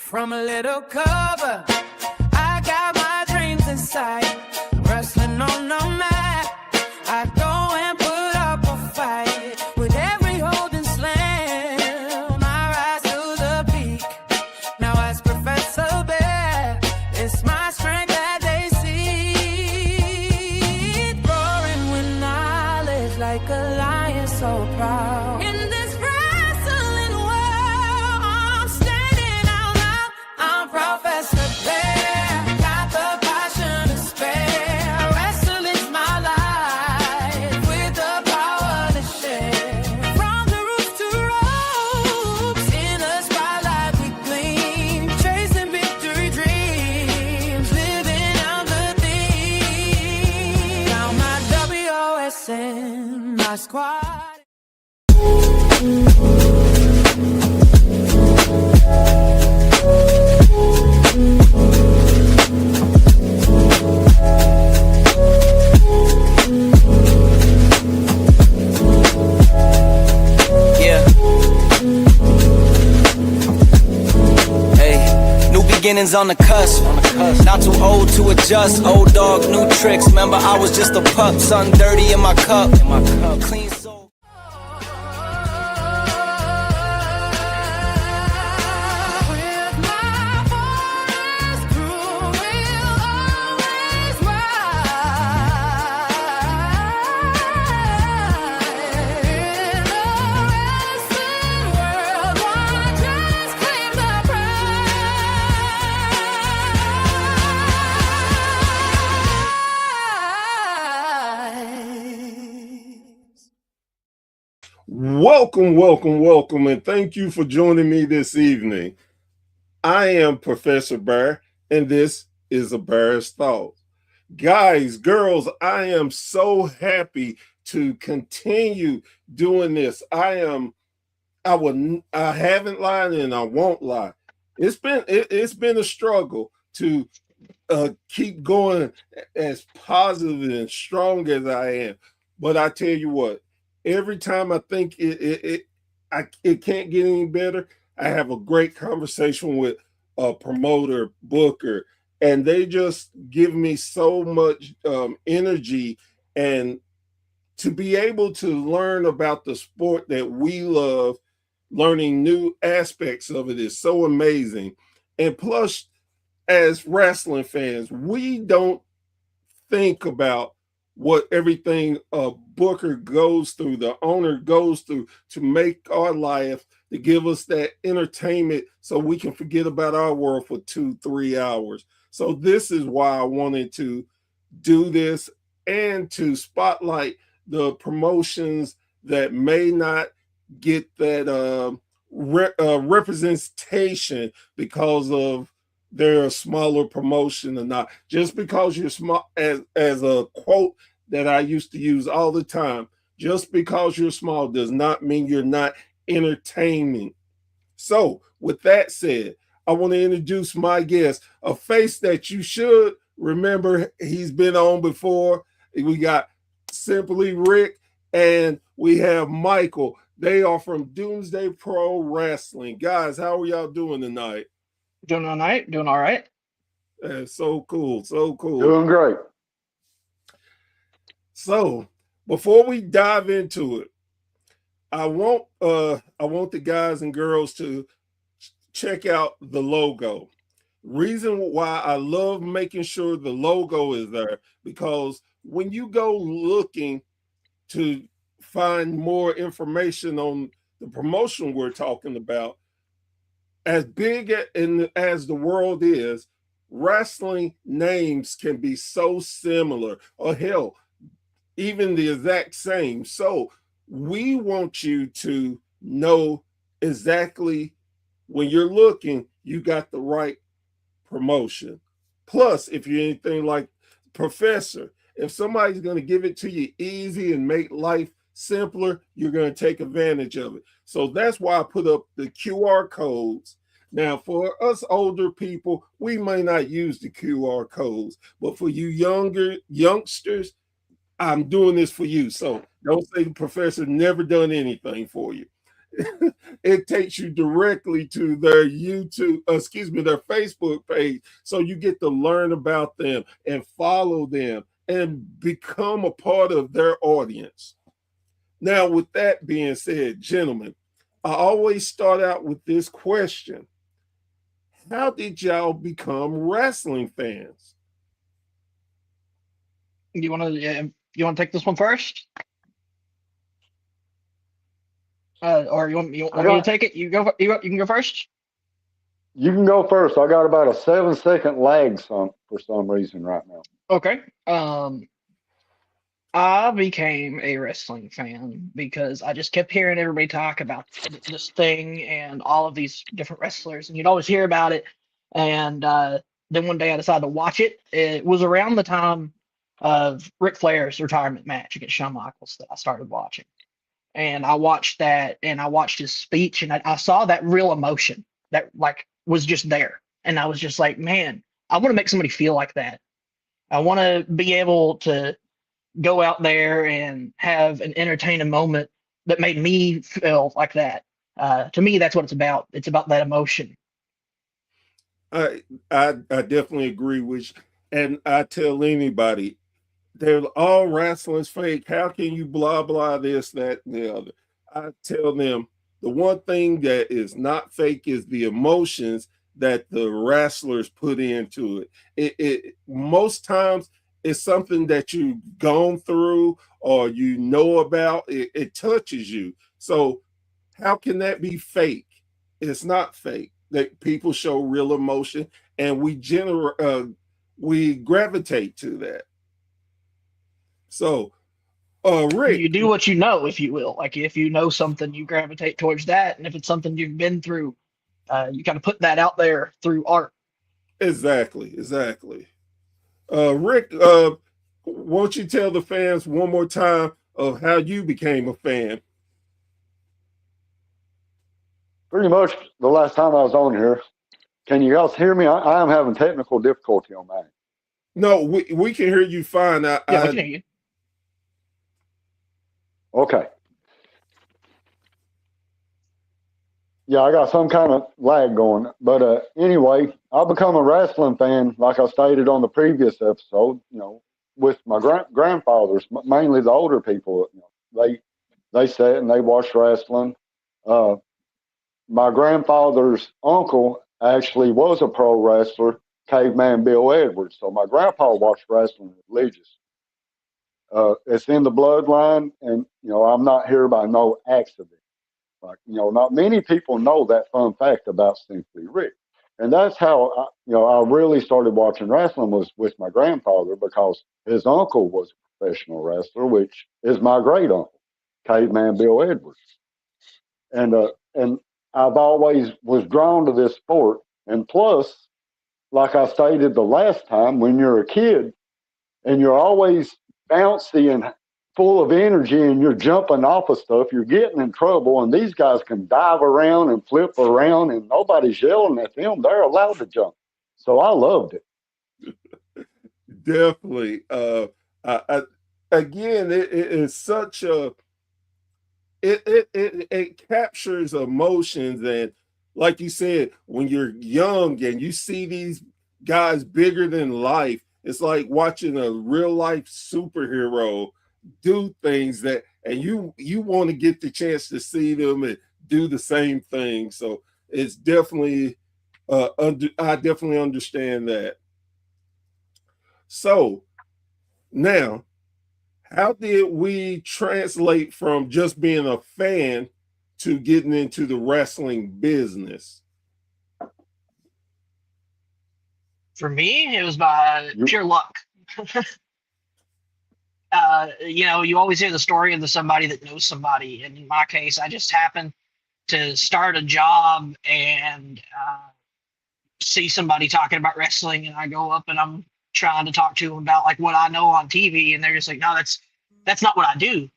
From a little cover, I got my dreams in sight. Wrestling on the mat, I go and put up a fight. With every hold and slam, I rise to the peak. Now as Professor Bear, it's my strength that they see. Roaring with knowledge like a lion so proud. In this wrestling world, I'm standing out loud. I'm Professor Bear, got the passion to spare. Wrestling's my life, with the power to share. From the roof to ropes, in the spotlight we gleam. Chasing victory dreams, living out the theme. Now my WOSN, my squad. Yeah. Hey, new beginnings on the cusp. Not too old to adjust. Old dog, new tricks. Remember, I was just a pup. Something dirty in my cup. Clean soul. With my boys crew, we'll always ride. In the wrestling world, one just claim the prize. Welcome, and thank you for joining me this evening. I am Professor Bear, and this is A Bear's Thoughts. Guys, girls, I am so happy to continue doing this. I haven't lied and I won't lie. It's been a struggle to keep going as positive and strong as I am. But I tell you what, every time I think it can't get any better, I have a great conversation with a promoter, booker, and they just give me so much energy. And to be able to learn about the sport that we love, learning new aspects of it is so amazing. And plus, as wrestling fans, we don't think about what everything a booker goes through, the owner goes through to make our life, to give us that entertainment so we can forget about our world for 2-3 hours. So this is why I wanted to do this and to spotlight the promotions that may not get that representation because of their smaller promotion or not. Just because you're small, as a quote that I used to use all the time, just because you're small does not mean you're not entertaining. So with that said, I want to introduce my guest, a face that you should remember. He's been on before. We got Simply Rick and we have Michael. They are from Doomsday Pro-Wrestling. Guys, how are y'all doing tonight? Doing all right. Doing all right. So cool. So cool. Doing great. So before we dive into it, I want the guys and girls to check out the logo. Reason why I love making sure the logo is there, because when you go looking to find more information on the promotion we're talking about, as big as the world is, wrestling names can be so similar, or hell, even the exact same. So we want you to know exactly when you're looking, you got the right promotion. Plus, if you're anything like Professor, if somebody's going to give it to you easy and make life simpler, you're going to take advantage of it. So that's why I put up the QR codes. Now, for us older people, we may not use the QR codes, but for you youngsters, I'm doing this for you. So don't say the professor never done anything for you. it takes you directly to their their Facebook page. So you get to learn about them and follow them and become a part of their audience. Now, with that being said, gentlemen, I always start out with this question. How did y'all become wrestling fans? You want to take this one first? Or you want me to take it? You can go first. You can go first. I got about a 7-second lag for some reason right now. Okay. I became a wrestling fan because I just kept hearing everybody talk about this thing and all of these different wrestlers, and you'd always hear about it. And then one day I decided to watch it. It was around the time of Ric Flair's retirement match against Shawn Michaels that I started watching. And I watched that, and I watched his speech, and I saw that real emotion that like was just there. And I was just like, man, I want to make somebody feel like that. I want to be able to go out there and have an entertaining moment that made me feel like that. To me, that's what it's about. It's about that emotion. I definitely agree with you. And I tell anybody, they're all wrestling's fake. How can you blah, blah, this, that, and the other? I tell them the one thing that is not fake is the emotions that the wrestlers put into it. It most times it's something that you've gone through or you know about. It touches you. So how can that be fake? It's not fake. That people show real emotion, and we gravitate to that. So, Rick, You do what you know, if you will. Like if you know something, you gravitate towards that, and if it's something you've been through, you kind of put that out there through art. exactly. Rick, won't you tell the fans one more time of how you became a fan? Pretty much the last time I was on here. Can you guys hear me? I am having technical difficulty on mine. No, we can hear you fine. Yeah, I can hear you. Okay. Yeah, I got some kind of lag going. But anyway, I become a wrestling fan, like I stated on the previous episode, with my grandfathers, mainly the older people. They sat and they watched wrestling. My grandfather's uncle actually was a pro wrestler, Caveman Bill Edwards. So my grandpa watched wrestling religiously. It's in the bloodline, and I'm not here by no accident. Like not many people know that fun fact about Simply Rick, and that's how I really started watching wrestling was with my grandfather because his uncle was a professional wrestler, which is my great uncle, Caveman Bill Edwards, and I've always was drawn to this sport, and plus, like I stated the last time, when you're a kid and you're always bouncy and full of energy and you're jumping off of stuff, you're getting in trouble. And these guys can dive around and flip around and nobody's yelling at them. They're allowed to jump. So I loved it. Definitely. Again, it is such a, it captures emotions. And like you said, when you're young and you see these guys bigger than life, it's like watching a real life superhero do things and you want to get the chance to see them and do the same thing. So it's definitely, I definitely understand that. So now, how did we translate from just being a fan to getting into the wrestling business? For me, it was by pure luck. You always hear the story of somebody that knows somebody. And in my case, I just happened to start a job and see somebody talking about wrestling, and I go up and I'm trying to talk to them about like what I know on TV, and they're just like, no, that's not what I do.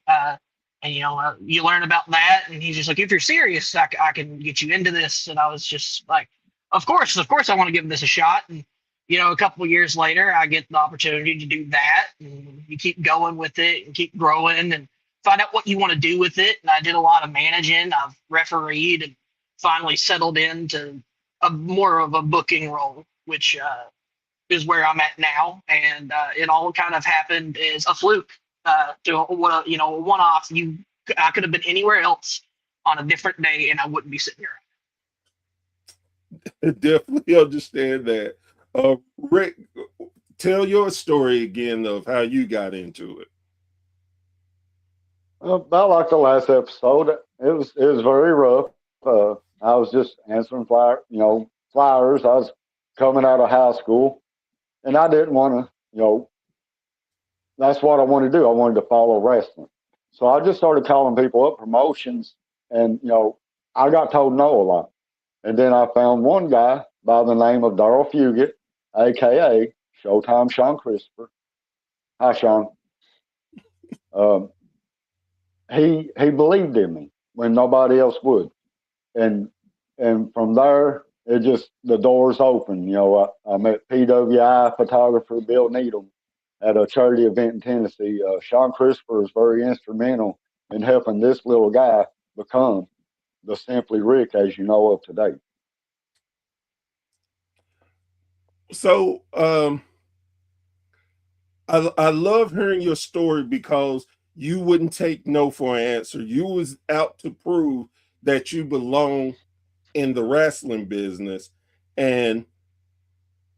You learn about that, and he's just like, if you're serious, I can get you into this. And I was just like, of course, I want to give this a shot. And a couple of years later, I get the opportunity to do that, and you keep going with it and keep growing. And find out what you want to do with it. And I did a lot of managing. I've refereed and finally settled into a more of a booking role, which is where I'm at now. And it all kind of happened as a fluke to a one-off. I could have been anywhere else on a different day, and I wouldn't be sitting here. I definitely understand that. Rick, tell your story again of how you got into it. About like the last episode, it was very rough. I was just answering flyers. I was coming out of high school, and I didn't want to. That's what I wanted to do. I wanted to follow wrestling, so I just started calling people up promotions, and I got told no a lot. And then I found one guy by the name of Darryl Fugit, aka Showtime Sean Christopher. Hi, Sean. He believed in me when nobody else would, and from there the doors opened. I met PWI photographer Bill Needham at a charity event in Tennessee. Sean Christopher was very instrumental in helping this little guy become the Simply Rick as you know of today. So I love hearing your story because you wouldn't take no for an answer. You was out to prove that you belong in the wrestling business, and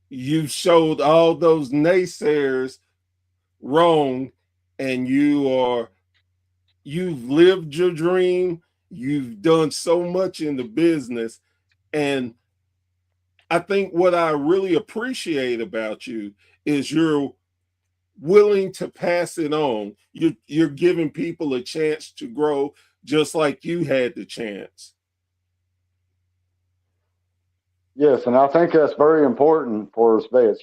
you showed all those naysayers wrong, and you've lived your dream. You've done so much in the business, and I think what I really appreciate about you is you're willing to pass it on. You're giving people a chance to grow just like you had the chance. Yes, and I think that's very important for us vets.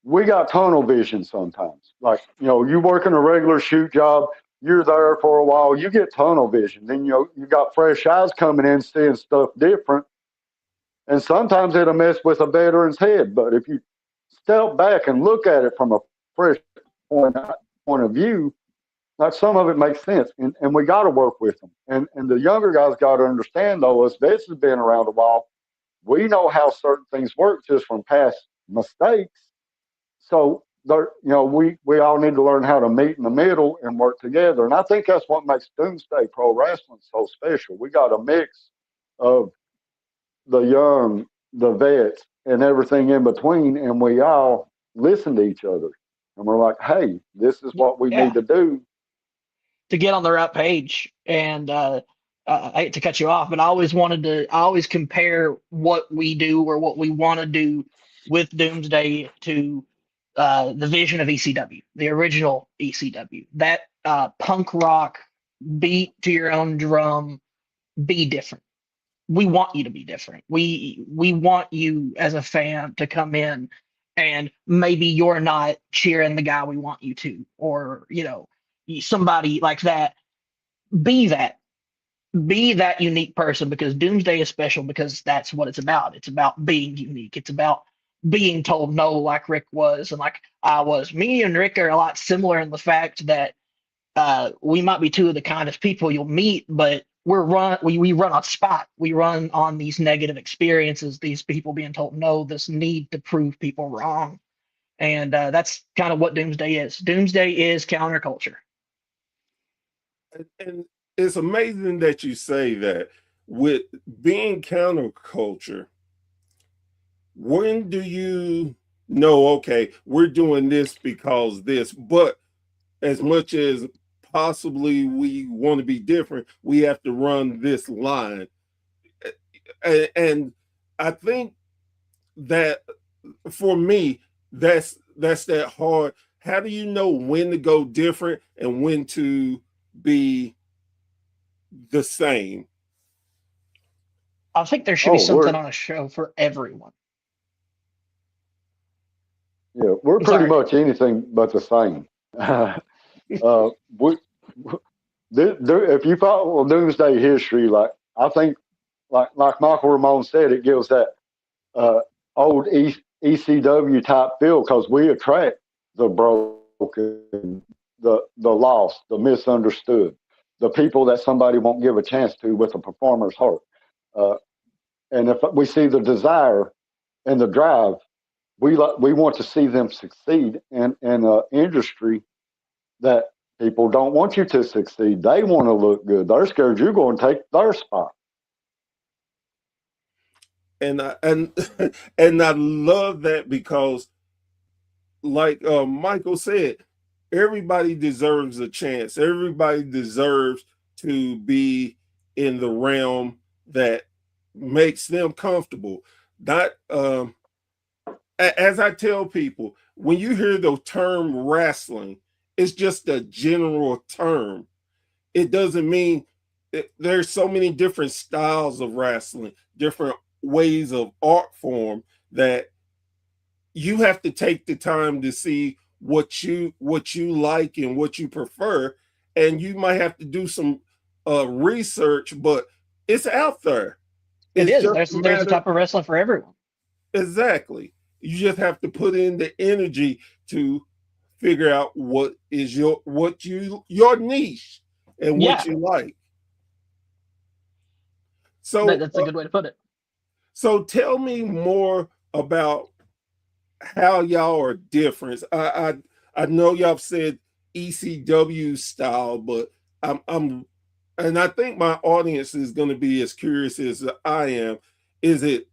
We got tunnel vision sometimes. Like, you work in a regular shoot job, you're there for a while, you get tunnel vision. Then you got fresh eyes coming in, seeing stuff different. And sometimes it'll mess with a veteran's head. But if you step back and look at it from a fresh point of view, like some of it makes sense. And we got to work with them. And the younger guys got to understand, though, us vets has been around a while. We know how certain things work just from past mistakes. So, we all need to learn how to meet in the middle and work together. And I think that's what makes Doomsday Pro-Wrestling so special. We got a mix of the young, the vets, and everything in between, and we all listen to each other. And we're like, hey, this is what we need to do. To get on the right page. And I hate to cut you off, but I always compare what we do or what we want to do with Doomsday to the vision of ECW, the original ECW. That punk rock, beat to your own drum, be different. We want you to be different. We want you as a fan to come in and maybe you're not cheering the guy we want you to, or somebody like that. Be that unique person, because Doomsday is special because that's what it's about. It's about being unique. It's about being told no, like Rick was and like I was. Me and Rick are a lot similar in the fact that we might be two of the kindest people you'll meet, but we run on spot. We run on these negative experiences, these people being told no, this need to prove people wrong. And that's kind of what Doomsday is. Doomsday is counterculture. And it's amazing that you say that. With being counterculture, when do you know, okay, we're doing this because this, but as much as possibly we want to be different, we have to run this line. And I think that for me, that's that hard. How do you know when to go different and when to be the same? I think there should be something on a show for everyone. Yeah, we're pretty much anything but the same. If you follow Doomsday history, like I think, like Michael Ramone said, it gives that old ECW type feel because we attract the broken, the lost, the misunderstood, the people that somebody won't give a chance to with a performer's heart. And if we see the desire and the drive, we want to see them succeed in an industry that people don't want you to succeed. They want to look good. They're scared you're going to take their spot. And and I love that because, like Michael said, everybody deserves a chance. Everybody deserves to be in the realm that makes them comfortable. Not as I tell people, when you hear the term wrestling, it's just a general term. It doesn't mean there's so many different styles of wrestling, different ways of art form, that you have to take the time to see what you like and what you prefer, and you might have to do some research, but it's out there. There's a type of wrestling for everyone. Exactly. You just have to put in the energy to figure out what is your niche and what you like. So that's a good way to put it. So tell me more about how y'all are different. I know y'all said ECW style, but I'm and I think my audience is going to be as curious as I am. Is it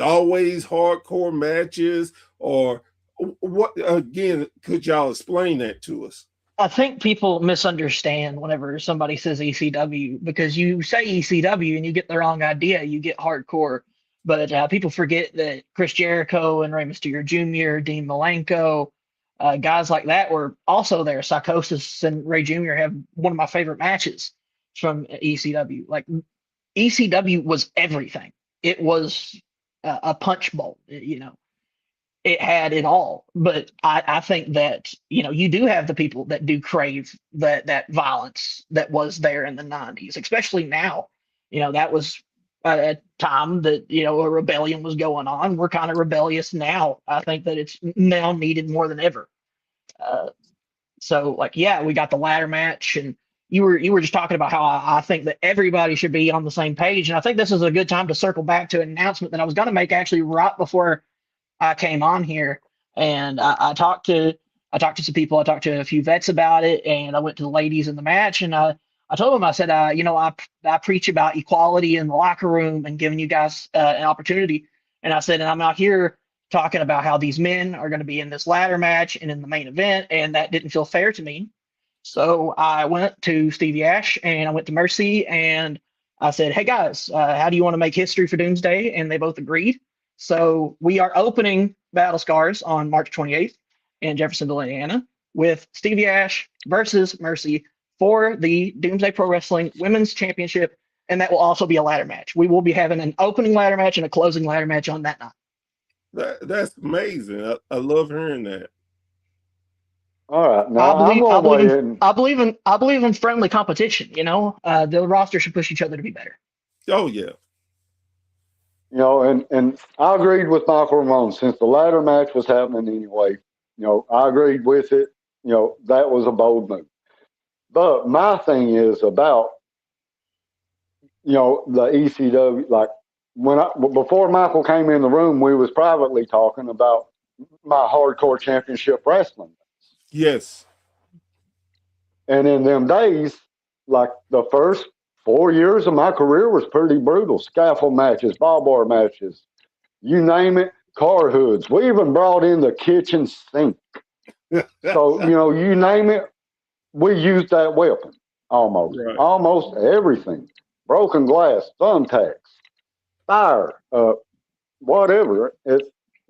always hardcore matches, or what? Again, could y'all explain that to us? I think people misunderstand whenever somebody says ECW, because you say ECW and you get the wrong idea. You get hardcore, but people forget that Chris Jericho and Rey Mysterio Jr., Dean Malenko, guys like that were also there. Psychosis and Ray Jr. have one of my favorite matches from ECW. Like, ECW was everything. It was a punch bowl, it had it all. But I think that, you do have the people that do crave that violence that was there in the 90s, especially now. That was a time that, a rebellion was going on. We're kind of rebellious now. I think that it's now needed more than ever. So, like, yeah, we got the ladder match, and you were just talking about how I think that everybody should be on the same page. And I think this is a good time to circle back to an announcement that I was going to make actually right before I came on here. And I talked to some people. I talked to a few vets about it, and I went to the ladies in the match, and I told them, I said, I preach about equality in the locker room and giving you guys an opportunity. And I said, and I'm out here talking about how these men are going to be in this ladder match and in the main event, and that didn't feel fair to me. So I went to Stevie Ash and I went to Mercy, and I said, hey guys, how do you want to make history for Doomsday? And they both agreed. So we are opening Battle Scars on March 28th in Jeffersonville, Indiana, with Stevie Ash versus Mercy for the Doomsday Pro-Wrestling Women's Championship, and that will also be a ladder match. We will be having an opening ladder match and a closing ladder match on that night. That's amazing. I love hearing that. All right, now I believe in friendly competition. The roster should push each other to be better. Oh yeah. And I agreed with Michael Ramone, since the ladder match was happening anyway. I agreed with it. That was a bold move. But my thing is about, the ECW. Like, before Michael came in the room, we was privately talking about my hardcore championship wrestling. Yes. And in them days, like, the first 4 years of my career was pretty brutal. Scaffold matches, barbed wire matches, you name it, car hoods. We even brought in the kitchen sink. So, you name it, we used that weapon almost. Right. Almost everything. Broken glass, thumbtacks, fire, whatever.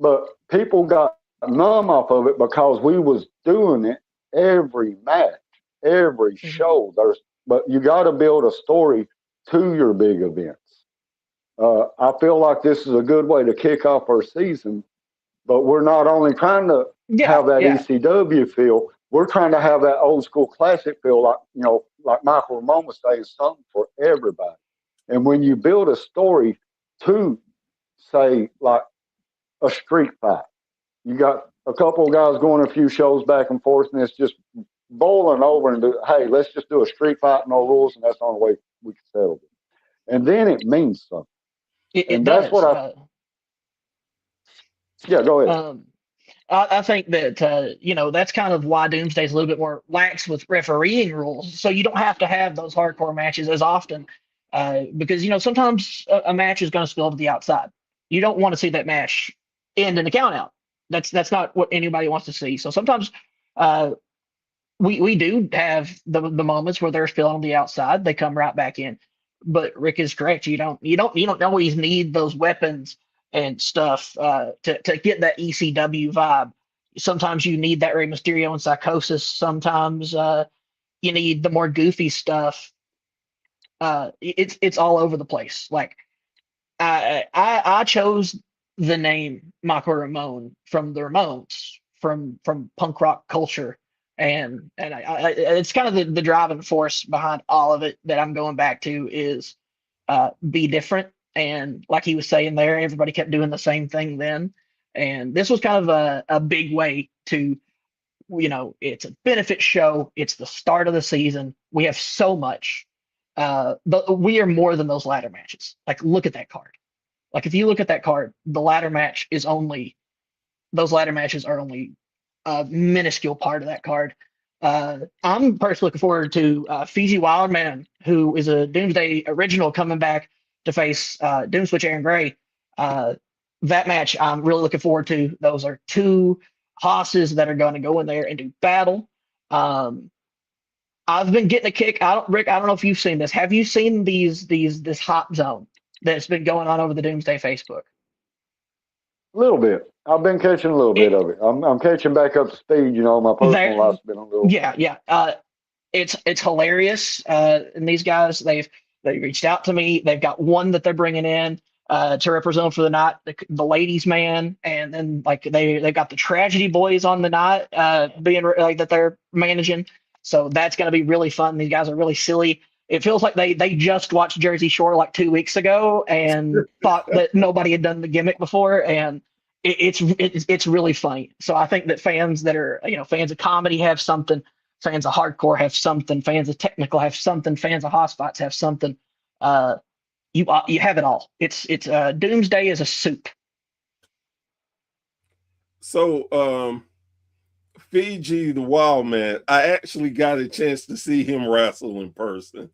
But people got numb off of it because we was doing it every match, every show. But you got to build a story to your big events. I feel like this is a good way to kick off our season, but we're not only trying to have that ECW feel, we're trying to have that old school classic feel, like Michael Ramone was saying, something for everybody. And when you build a story to, say, like a street fight, you got a couple of guys going a few shows back and forth, and it's just boiling over and do, hey, let's just do a street fight, no rules, and that's the only way we can settle it. And then it means something. It And that's does. what yeah, go ahead. I think that that's kind of why Doomsday's a little bit more lax with refereeing rules, so you don't have to have those hardcore matches as often, because sometimes a match is going to spill to the outside. You don't want to see that match end in a count out. That's not what anybody wants to see. So sometimes we do have the moments where they're spilling on the outside, they come right back in. But Rick is correct. You don't always need those weapons and stuff to get that ECW vibe. Sometimes you need that Rey Mysterio and Psychosis. Sometimes you need the more goofy stuff. It's all over the place. Like I chose the name Michael Ramone from the Ramones, from punk rock culture, and it's kind of the driving force behind all of it that I'm going back to is be different. And like he was saying there, everybody kept doing the same thing then. And this was kind of a big way to, it's a benefit show. It's the start of the season. We have so much. But we are more than those ladder matches. Like, look at that card. Like, if you look at that card, those ladder matches are only a minuscule part of that card. I'm personally looking forward to Fiji Wildman, who is a Doomsday original, coming back to face Doomswitch Aaron Gray. That match I'm really looking forward to. Those are two hosses that are going to go in there and do battle. I've been getting a kick. Rick, I don't know if you've seen this. Have you seen this hot zone that's been going on over the Doomsday Facebook? A little bit. I've been catching a little bit of it. I'm catching back up to speed. My personal life's been a little. Yeah. It's hilarious. And these guys, they reached out to me. They've got one that they're bringing in to represent for the night, the ladies' man, and then like they got the Tragedy Boys on the night, being like that they're managing. So that's going to be really fun. These guys are really silly. It feels like they just watched Jersey Shore like 2 weeks ago and thought that nobody had done the gimmick before, and it's really funny. So I think that fans that are fans of comedy have something, fans of hardcore have something, fans of technical have something, fans of hoss fights have something. You have it all. It's Doomsday is a soup. So Fiji the Wild Man, I actually got a chance to see him wrestle in person,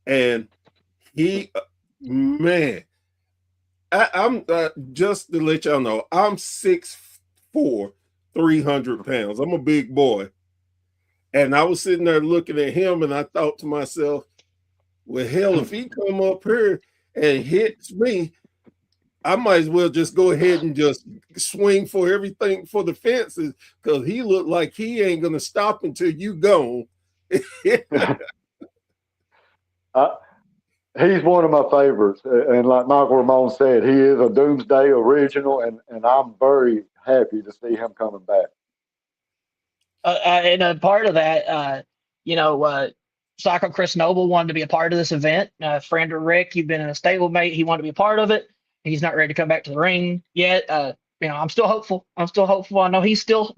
and I'm just to let y'all know, I'm 6'4", 300 pounds. I'm a big boy, and I was sitting there looking at him, and I thought to myself, well, hell, if he come up here and hits me, I might as well just go ahead and just swing for everything for the fences, because he looked like he ain't gonna stop until you gone. He's one of my favorites, and like Michael Ramone said, he is a Doomsday original, and I'm very happy to see him coming back. And a part of that, Psycho Chris Noble wanted to be a part of this event. Friend of Rick, you've been in a stablemate. He wanted to be a part of it. He's not ready to come back to the ring yet. I'm still hopeful. I know he's still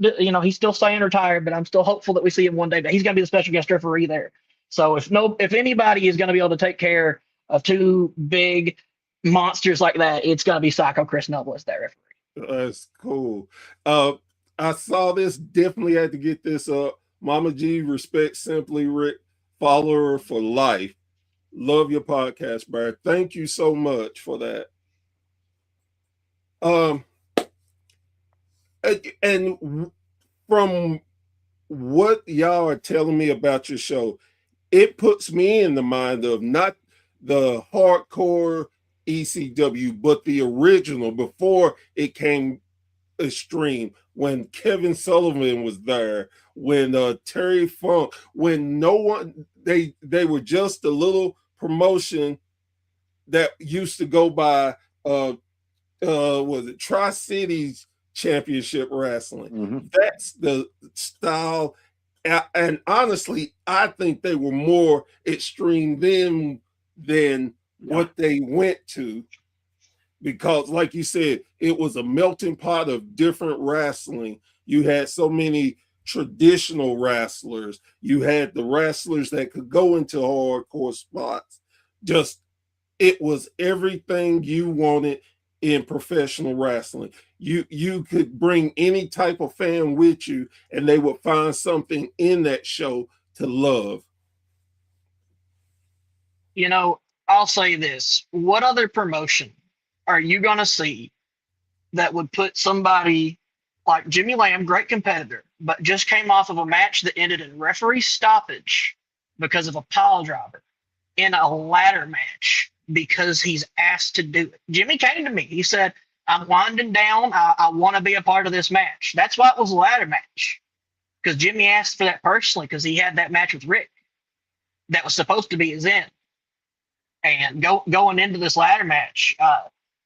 staying retired, but I'm still hopeful that we see him one day. But he's going to be the special guest referee there. So if anybody is going to be able to take care of two big monsters like that, it's going to be Psycho Chris Noble as that referee. That's cool. I saw this. Definitely had to get this up. Mama G, respect Simply Rick, follower for life. Love your podcast, Brad. Thank you so much for that. And from what y'all are telling me about your show, it puts me in the mind of not the hardcore ECW, but the original before it came extreme, when Kevin Sullivan was there, when Terry Funk, when no one, they were just a little promotion that used to go by was it Tri-Cities Championship Wrestling. Mm-hmm. That's the style. And honestly, I think they were more extreme then than what they went to, because like you said, it was a melting pot of different wrestling. You had so many traditional wrestlers. You had the wrestlers that could go into hardcore spots. Just, it was everything you wanted in professional wrestling. You could bring any type of fan with you, and they would find something in that show to love. You know, I'll say this. What other promotion are you going to see that would put somebody like Jimmy Lamb, great competitor, but just came off of a match that ended in referee stoppage because of a pile driver in a ladder match because he's asked to do it? Jimmy came to me. He said, I'm winding down. I want to be a part of this match. That's why it was a ladder match, because Jimmy asked for that personally because he had that match with Rick that was supposed to be his end. And going into this ladder match,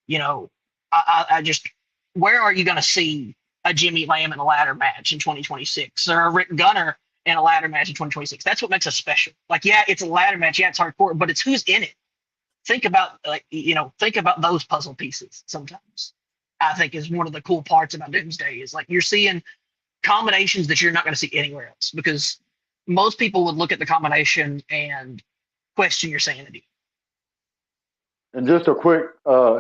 you know, I just, where are you going to see a Jimmy Lamb in a ladder match in 2026 or a Rick Gunner in a ladder match in 2026? That's what makes us special. Like, yeah, it's a ladder match. Yeah, it's hardcore, but it's who's in it. Think about, like, you know, think about those puzzle pieces sometimes. I think is one of the cool parts about Doomsday is like you're seeing combinations that you're not going to see anywhere else, because most people would look at the combination and question your sanity. And just a quick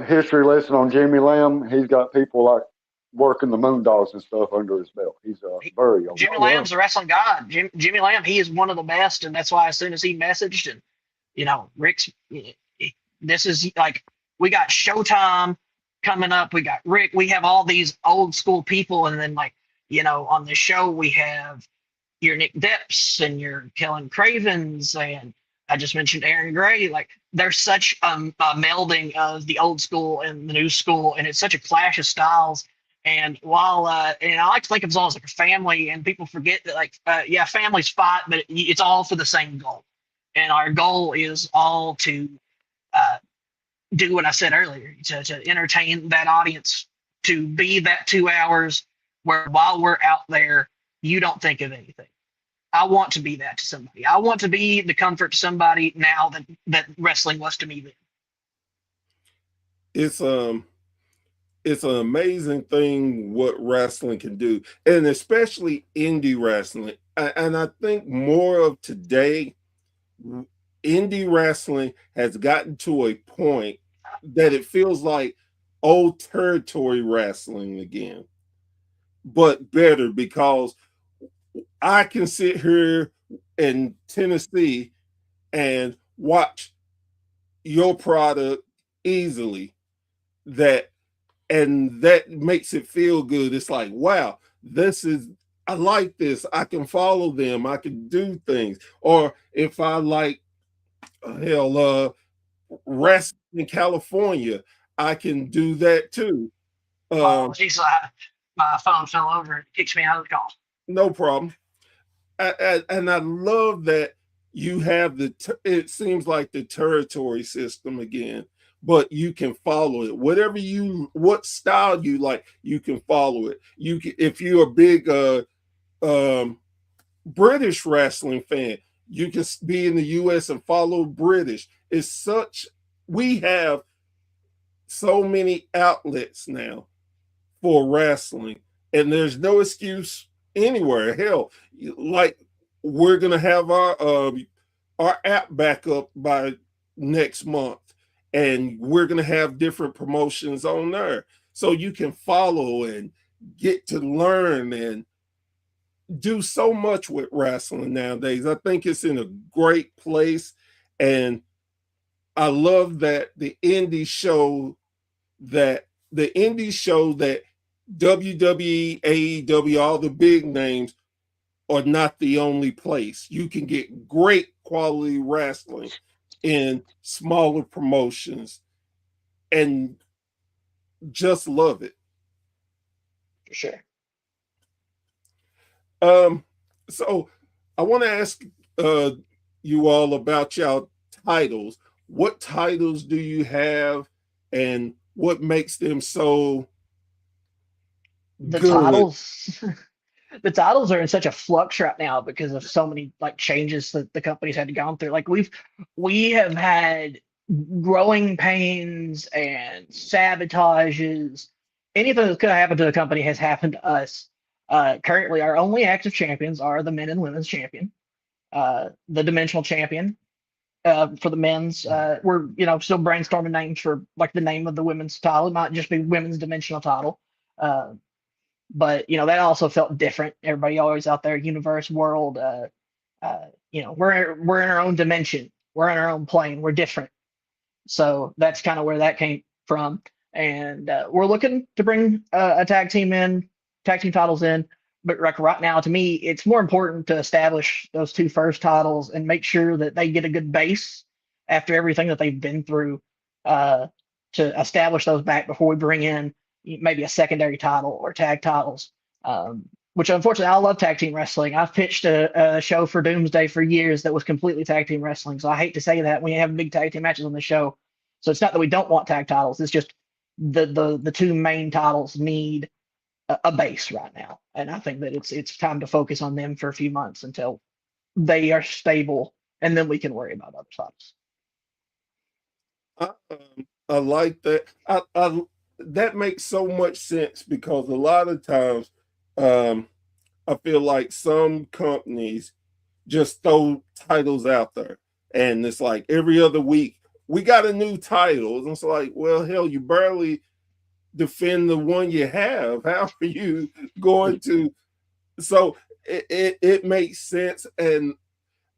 history lesson on Jimmy Lamb. He's got people like working the Moondogs and stuff under his belt. He's very young. Jimmy Lamb's a wrestling god. Jimmy Lamb, he is one of the best, and that's why as soon as he messaged, and you know, Rick's, this is like, we got Showtime coming up. We got Rick. We have all these old school people, and then, like, you know, on the show we have your Nick Depps and your Kellen Cravens, and I just mentioned Aaron Gray. Like, there's such a melding of the old school and the new school, and it's such a clash of styles. And while and I like to think of it all as like a family, and people forget that, like, yeah, families fight, but it's all for the same goal. And our goal is all to do what I said earlier, to entertain that audience, to be that 2 hours where while we're out there, you don't think of anything. I want to be that to somebody. I want to be the comfort to somebody now that wrestling was to me then. It's an amazing thing what wrestling can do, and especially indie wrestling. And I think more of today, indie wrestling has gotten to a point that it feels like old territory wrestling again, but better, because I can sit here in Tennessee and watch your product easily, and that makes it feel good. It's like, wow, I like this. I can follow them. I can do things. Or if I like, wrestling in California, I can do that too. Geez, my phone fell over and kicks me out of the call. No problem. And I love that you have it seems like the territory system again, but you can follow it. What style you like, you can follow it. If you're a big British wrestling fan, you can be in the US and follow British. We have so many outlets now for wrestling, and there's no excuse anywhere. Hell, like, we're gonna have our app back up by next month, and we're gonna have different promotions on there, so you can follow and get to learn and do so much with wrestling nowadays. I think it's in a great place, and I love that the indies show that WWE, AEW, all the big names are not the only place. You can get great quality wrestling in smaller promotions and just love it. For sure. So I want to ask you all about y'all titles. What titles do you have, and what makes them so good? The titles are in such a flux right now because of so many, like, changes that the company's had to go through. Like, we have had growing pains and sabotages. Anything that could have happened to the company has happened to us. Currently, our only active champions are the men and women's champion, the dimensional champion. For the men's, we're still brainstorming names for like the name of the women's title. It might just be women's dimensional title. But that also felt different. Everybody always out there, universe, world. We're in our own dimension. We're in our own plane. We're different. So that's kind of where that came from. And we're looking to bring a tag team titles in. But right now, to me, it's more important to establish those two first titles and make sure that they get a good base after everything that they've been through, to establish those back before we bring in maybe a secondary title or tag titles. Which unfortunately, I love tag team wrestling. I've pitched a show for Doomsday for years that was completely tag team wrestling. So I hate to say that we have big tag team matches on the show. So it's not that we don't want tag titles. It's just the two main titles need a base right now, and I think that it's time to focus on them for a few months until they are stable, and then we can worry about other titles. I like that. That makes so much sense, because a lot of times I feel like some companies just throw titles out there, and it's like every other week we got a new title, and it's like, well, hell, you barely defend the one you have. How are you going to? So it makes sense. And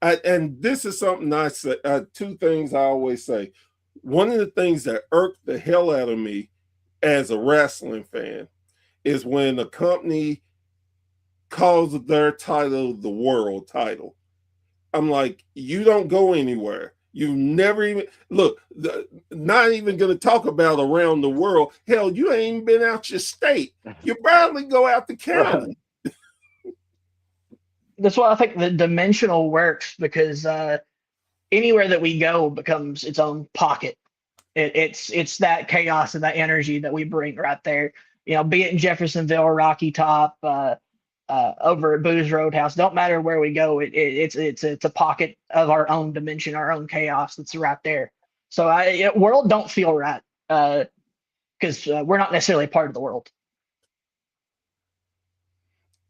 this is something I say, two things I always say. One of the things that irked the hell out of me as a wrestling fan is when a company calls their title the world title. I'm like, you don't go anywhere. You never even look, not even going to talk about around the world. Hell, you ain't even been out your state. You barely go out the county. That's why I think the dimensional works, because anywhere that we go becomes its own pocket. It's that chaos and that energy that we bring right there. Be it in Jeffersonville, Rocky Top, over at Booze Roadhouse, don't matter where we go, it's a pocket of our own dimension, our own chaos that's right there. So world don't feel right, because we're not necessarily part of the world.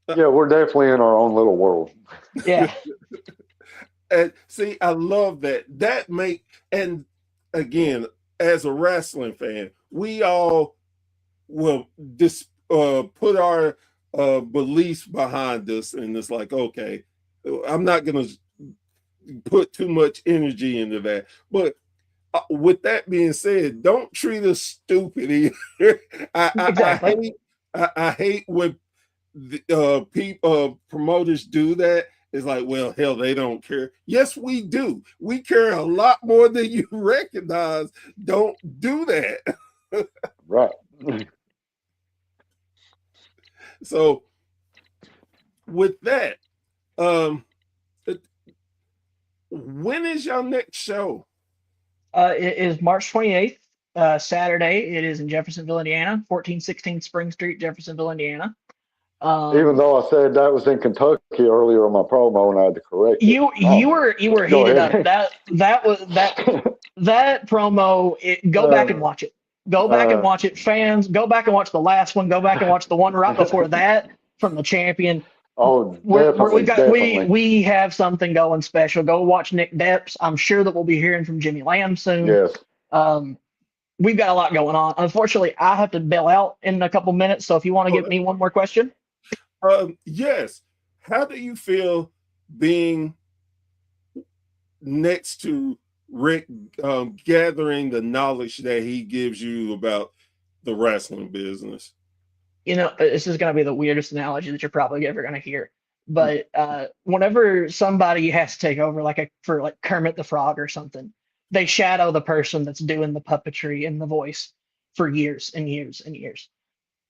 Yeah, we're definitely in our own little world. Yeah. And see, I love that. And again, as a wrestling fan, we all will put our beliefs behind us, and it's like, okay, I'm not going to put too much energy into that. But with that being said, don't treat us stupid either. Exactly. I hate when people promoters do that. It's like, well, hell, they don't care. Yes, we do. We care a lot more than you recognize. Don't do that. Right. So with that, when is your next show? It is March 28th, Saturday. It is in Jeffersonville, Indiana, 1416 Spring Street, Jeffersonville, Indiana. Even though I said that was in Kentucky earlier on my promo, and I had to correct it. You were heated up. That promo. Go back and watch it. Go back and watch it, fans. Go back and watch the last one. Go back and watch the one right before that from the champion. Oh, definitely. We have something going special. Go watch Nick Depp's. I'm sure that we'll be hearing from Jimmy Lamb soon. Yes. We've got a lot going on. Unfortunately, I have to bail out in a couple minutes. So if you want to give me one more question. Yes. How do you feel being next to Rick, gathering the knowledge that he gives you about the wrestling business? This is going to be the weirdest analogy that you're probably ever going to hear. But whenever somebody has to take over, for Kermit the Frog or something, they shadow the person that's doing the puppetry and the voice for years and years and years.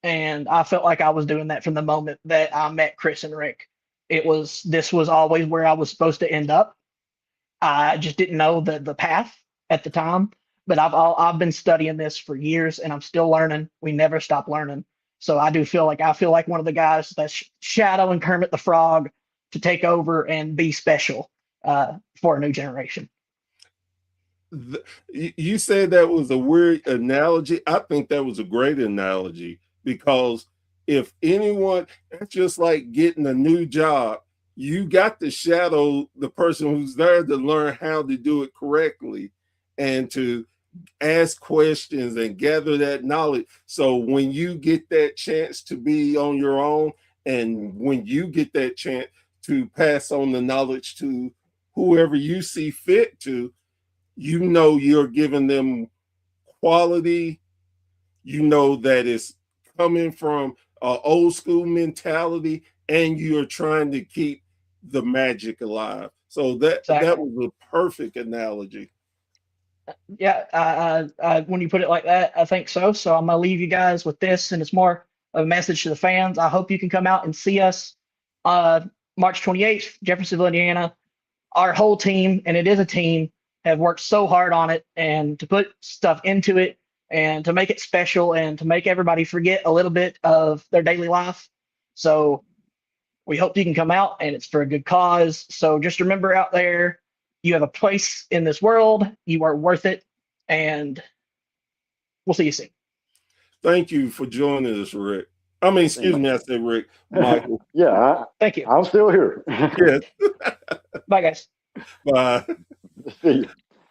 And I felt like I was doing that from the moment that I met Chris and Rick. This was always where I was supposed to end up. I just didn't know the path at the time, but I've been studying this for years, and I'm still learning. We never stop learning. So I feel like one of the guys that's shadowing Kermit the Frog to take over and be special for a new generation. You said that was a weird analogy. I think that was a great analogy, because if anyone, that's just like getting a new job. You got to shadow the person who's there to learn how to do it correctly and to ask questions and gather that knowledge. So when you get that chance to be on your own, and when you get that chance to pass on the knowledge to whoever you see fit to, you know you're giving them quality. You know that it's coming from an old school mentality, and you're trying to keep the magic alive. So that Exactly. was a perfect analogy. Yeah, when you put it like that, I think so. So I'm gonna leave you guys with this, and it's more of a message to the fans. I hope you can come out and see us uh, March 28th, Jeffersonville, Indiana. Our whole team, and it is a team, have worked so hard on it and to put stuff into it and to make it special and to make everybody forget a little bit of their daily life. So we hope you can come out, and it's for a good cause. So just remember out there, you have a place in this world. You are worth it. And we'll see you soon. Thank you for joining us, Rick. I mean, excuse me, I said Rick. Michael. Yeah, Thank you. I'm still here. Yes. Bye, guys. Bye. See,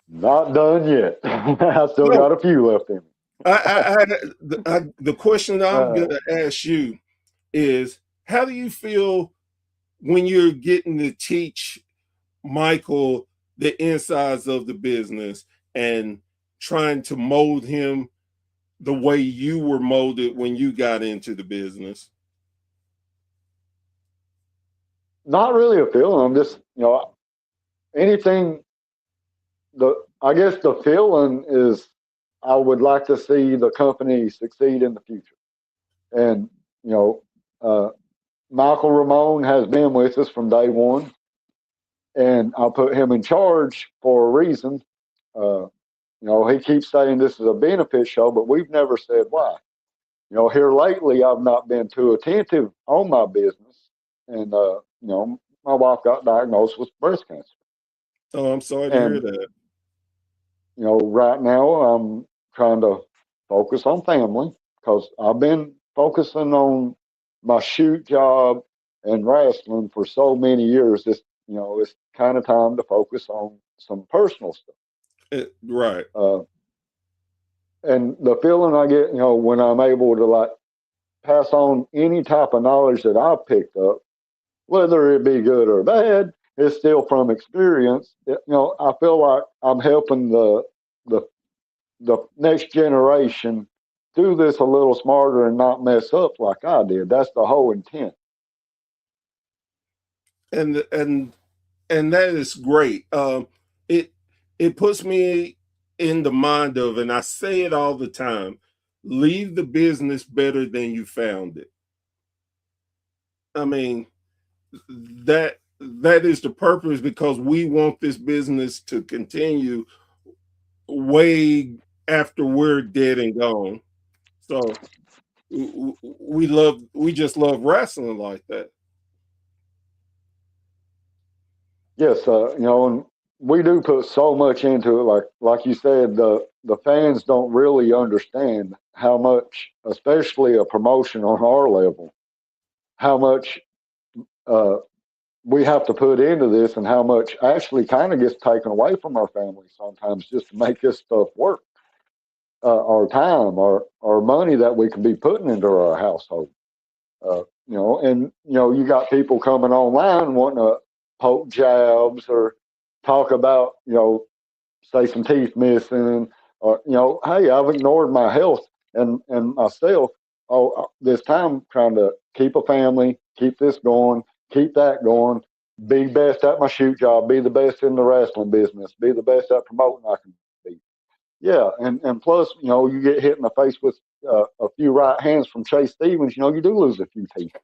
not done yet. I still No. got a few left in me. The question I'm going to ask you is, how do you feel when you're getting to teach Michael the insides of the business and trying to mold him the way you were molded when you got into the business? Not really a feeling. I'm just, anything. I guess the feeling is I would like to see the company succeed in the future. And, Michael Ramone has been with us from day one, and I put him in charge for a reason. He keeps saying this is a benefit show, but we've never said why. Here lately, I've not been too attentive on my business. And, my wife got diagnosed with breast cancer. Oh, I'm sorry to hear that. Right now I'm trying to focus on family because I've been focusing on my shoot job and wrestling for so many years. It's kind of time to focus on some personal stuff. Right. And the feeling I get, when I'm able to pass on any type of knowledge that I've picked up, whether it be good or bad, it's still from experience. I feel like I'm helping the next generation do this a little smarter and not mess up like I did. That's the whole intent. And that is great. It puts me in the mind of, and I say it all the time, leave the business better than you found it. I mean, that is the purpose, because we want this business to continue way after we're dead and gone. So we just love wrestling like that. Yes, and we do put so much into it. Like you said, the fans don't really understand how much, especially a promotion on our level, how much we have to put into this, and how much actually kind of gets taken away from our family sometimes just to make this stuff work. Our time, our money that we could be putting into our household. You got people coming online wanting to poke jabs or talk about, say some teeth missing, or, hey, I've ignored my health and myself this time, trying to keep a family, keep this going, keep that going, be best at my shoot job, be the best in the wrestling business, be the best at promoting I can be. Yeah, and plus, you get hit in the face with a few right hands from Chase Stevens, you do lose a few teeth.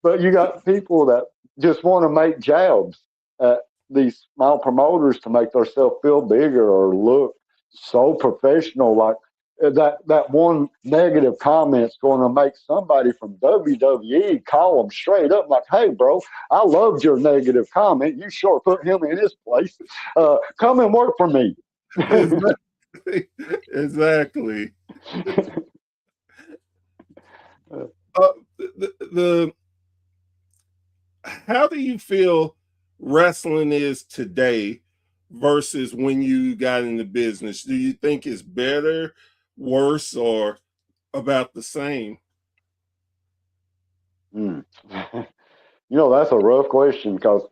But you got people that just want to make jabs at these small promoters to make themselves feel bigger or look so professional. Like that one negative comment's going to make somebody from WWE call them straight up like, hey, bro, I loved your negative comment. You sure put him in his place. Come and work for me. Exactly. The how do you feel wrestling is today versus when you got in the business? Do you think it's better, worse, or about the same? Mm. That's a rough question because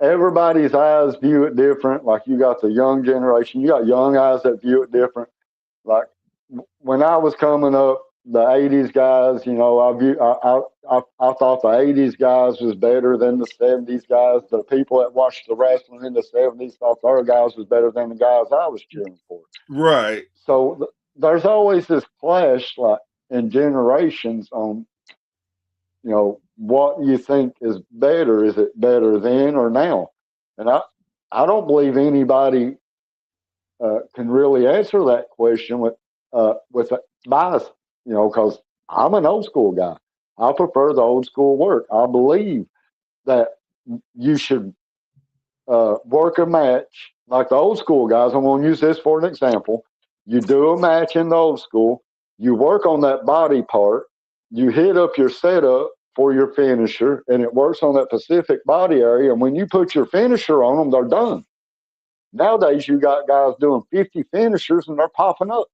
everybody's eyes view it different. Like you got the young generation, you got young eyes that view it different. Like when I was coming up, the '80s guys, I thought the '80s guys was better than the '70s guys. The people that watched the wrestling in the '70s thought their guys was better than the guys I was cheering for. Right. So there's always this clash, like in generations, on what you think is better. Is it better then or now? And I don't believe anybody can really answer that question with bias, because I'm an old school guy. I prefer the old school work. I believe that you should work a match like the old school guys. I'm going to use this for an example. You do a match in the old school, you work on that body part, you hit up your setup for your finisher, and it works on that specific body area. And when you put your finisher on them, they're done. Nowadays, you got guys doing 50 finishers and they're popping up.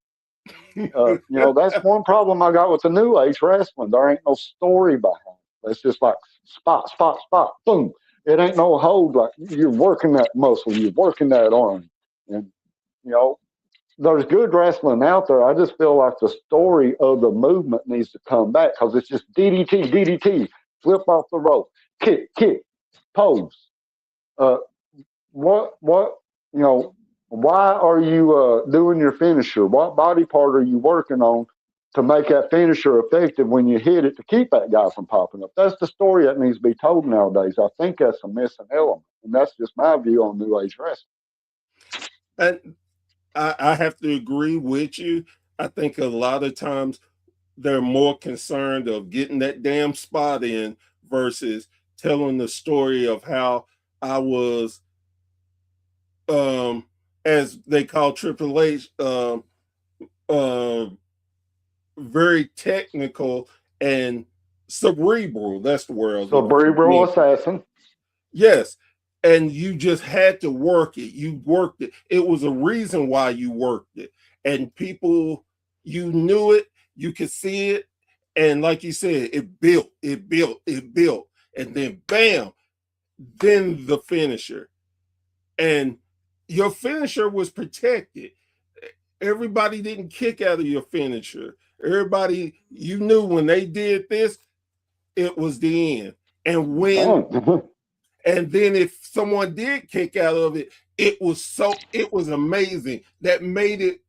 That's one problem I got with the new age wrestling. There ain't no story behind it. It's just like spot, spot, spot, boom. It ain't no hold. Like you're working that muscle, you're working that arm. And, there's good wrestling out there. I just feel like the story of the movement needs to come back because it's just DDT, DDT, flip off the rope, kick, pose. What, why are you doing your finisher? What body part are you working on to make that finisher effective when you hit it to keep that guy from popping up? That's the story that needs to be told nowadays. I think that's a missing element. And that's just my view on New Age wrestling. And I have to agree with you. I think a lot of times they're more concerned of getting that damn spot in versus telling the story of how I was, as they call Triple H, very technical and cerebral. That's the word. Cerebral assassin. Yes. And you just had to work it. You worked it. It was a reason why you worked it. And people, you knew it, you could see it. And like you said, it built. And then bam, then the finisher. And your finisher was protected. Everybody didn't kick out of your finisher. Everybody, you knew when they did this, it was the end. And when and then if someone did kick out of it, it was amazing. That made it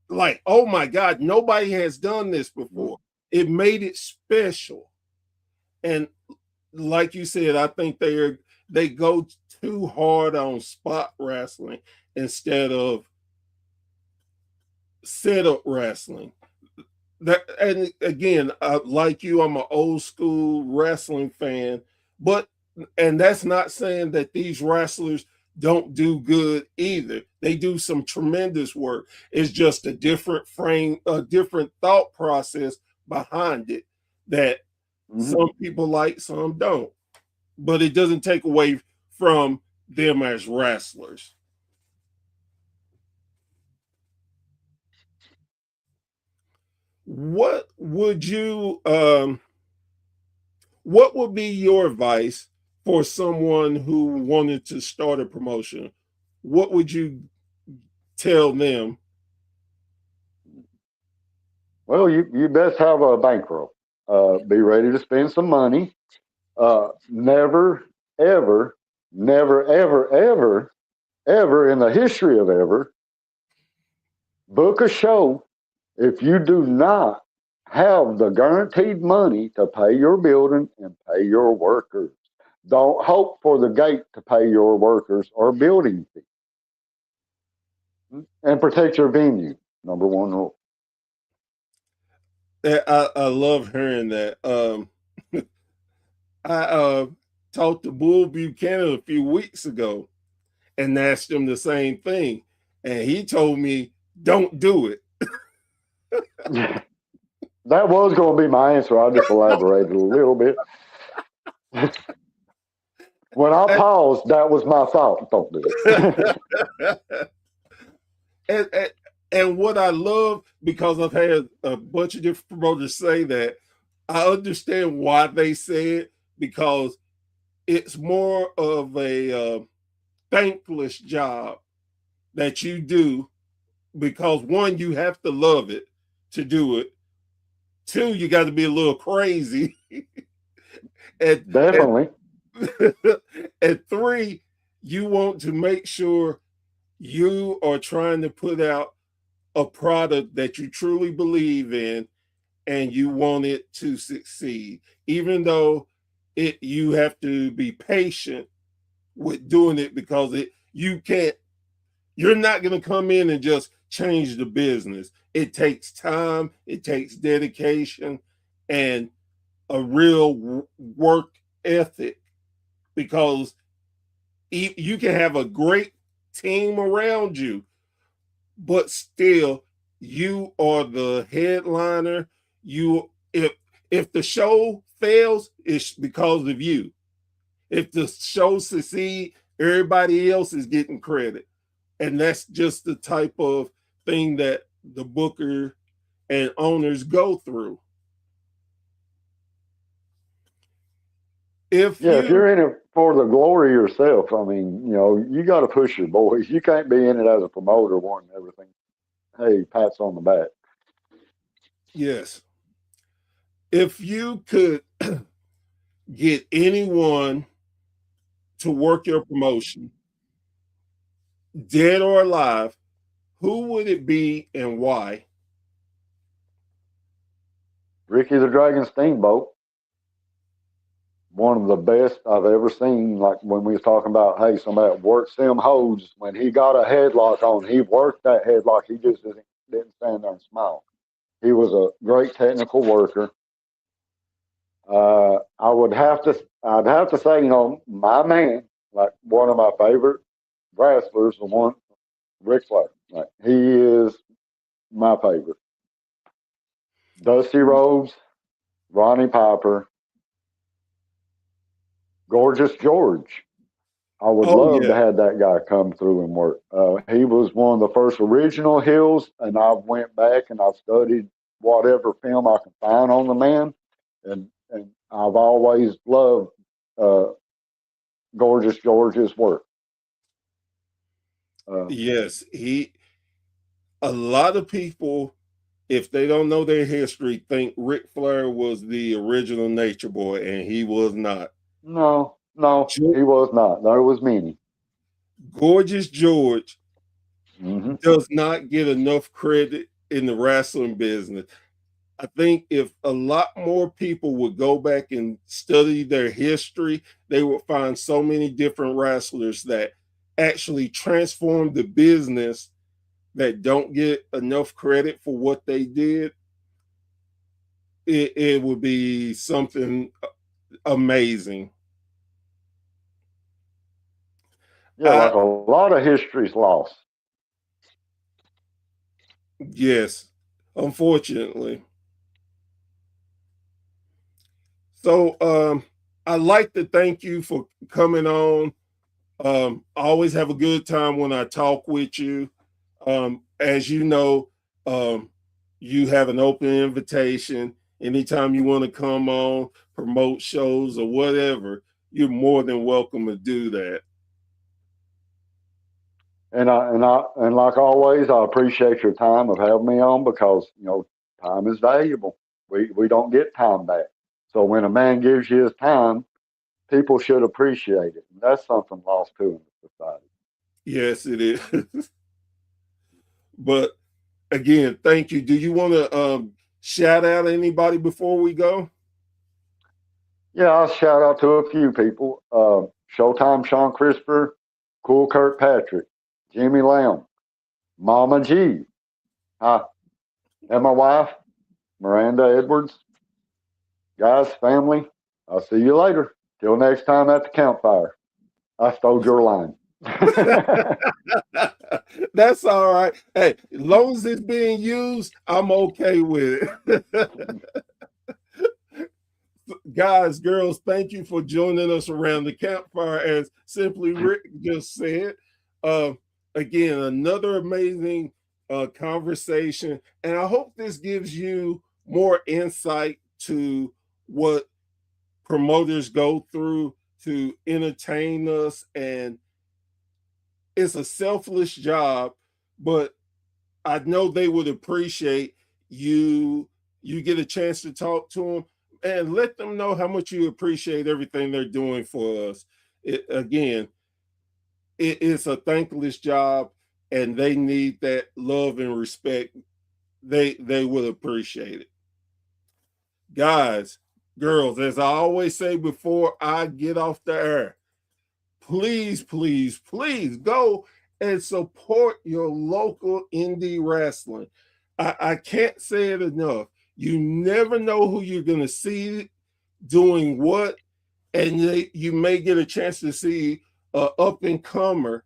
like, oh my God, nobody has done this before. It made it special. And like you said, I think they go too hard on spot wrestling instead of setup wrestling. And again, like you, I'm an old school wrestling fan, and that's not saying that these wrestlers don't do good either. They do some tremendous work. It's just a different frame, a different thought process behind it that some people like, some don't. But it doesn't take away from them as wrestlers. What would be your advice for someone who wanted to start a promotion? What would you tell them? Well, you best have a bankroll. Be ready to spend some money. Never, ever, never, ever, ever, ever in the history of ever book a show if you do not have the guaranteed money to pay your building and pay your workers. Don't hope for the gate to pay your workers or building fee. And protect your venue. Number one rule. I love hearing that. I talked to Bull Buchanan a few weeks ago and asked him the same thing. And he told me, don't do it. That was going to be my answer. I just elaborated a little bit. When I paused, that was my thought. Don't do it. and, and what I love, because I've had a bunch of different promoters say that, I understand why they say it, because it's more of a thankless job that you do, because one, you have to love it to do it. Two, you got to be a little crazy. and, Definitely. and three, you want to make sure you are trying to put out a product that you truly believe in, and you want it to succeed, even though you have to be patient with doing it, because you're not going to come in and just change the business. It takes time, it takes dedication, and a real work ethic, because you can have a great team around you, but still you are the headliner. If the show fails, it's because of you. If the show succeeds, everybody else is getting credit. And that's just the type of thing that the booker and owners go through. If you're in it for the glory yourself, I mean, you got to push your boys. You can't be in it as a promoter wanting everything. Hey, pats on the back. Yes. If you could get anyone to work your promotion, dead or alive, who would it be and why? Ricky the Dragon Steamboat. One of the best I've ever seen. Like when we was talking about, hey, somebody works them holds. When he got a headlock on, he worked that headlock. He just didn't stand there and smile. He was a great technical worker. I'd have to say, my man, like one of my favorite wrestlers, the one, Ric Flair. Like, he is my favorite. Dusty Rhodes, Ronnie Piper, Gorgeous George. I would love to have that guy come through and work. He was one of the first original heels, and I went back and I studied whatever film I could find on the man, and I've always loved Gorgeous George's work. Yes, a lot of people, if they don't know their history, think Ric Flair was the original Nature Boy, and he was not. No, he was not. There was many. Gorgeous George does not get enough credit in the wrestling business. I think if a lot more people would go back and study their history, they would find so many different wrestlers that actually transformed the business that don't get enough credit for what they did. It would be something amazing. Yeah, like a lot of history's lost. Yes, unfortunately. So I'd like to thank you for coming on. I always have a good time when I talk with you. As you know, you have an open invitation. Anytime you want to come on, promote shows or whatever, you're more than welcome to do that. And like always, I appreciate your time of having me on, because time is valuable. We don't get time back. So when a man gives you his time, people should appreciate it. And that's something lost too in society. Yes, it is. But again, thank you. Do you want to shout out anybody before we go? Yeah, I'll shout out to a few people. Showtime Sean Crisper, Cool Kirkpatrick, Jimmy Lamb, Mama G, and my wife, Miranda Edwards. Guys, family, I'll see you later. Till next time at the campfire. I stole your line. That's all right. Hey, as long as it's being used, I'm okay with it. Guys, girls, thank you for joining us around the campfire. As Simply Rick just said, again, another amazing conversation. And I hope this gives you more insight to what promoters go through to entertain us. And it's a selfless job, but I know they would appreciate you. You get a chance to talk to them and let them know how much you appreciate everything they're doing for us. Again, it is a thankless job, and they need that love and respect. They will appreciate it. Guys, girls, as I always say before I get off the air, please, please, please go and support your local indie wrestling. I can't say it enough. You never know who you're going to see doing what, and you may get a chance to see an up and comer,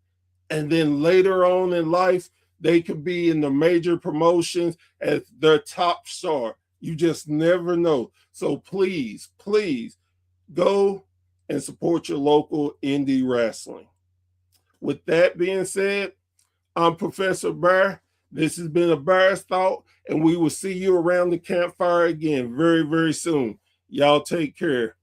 and then later on in life, they could be in the major promotions as their top star. You just never know. So please, please go and support your local indie wrestling. With that being said, I'm Professor Bear. This has been a Bear's Thought, and we will see you around the campfire again very, very soon. Y'all take care.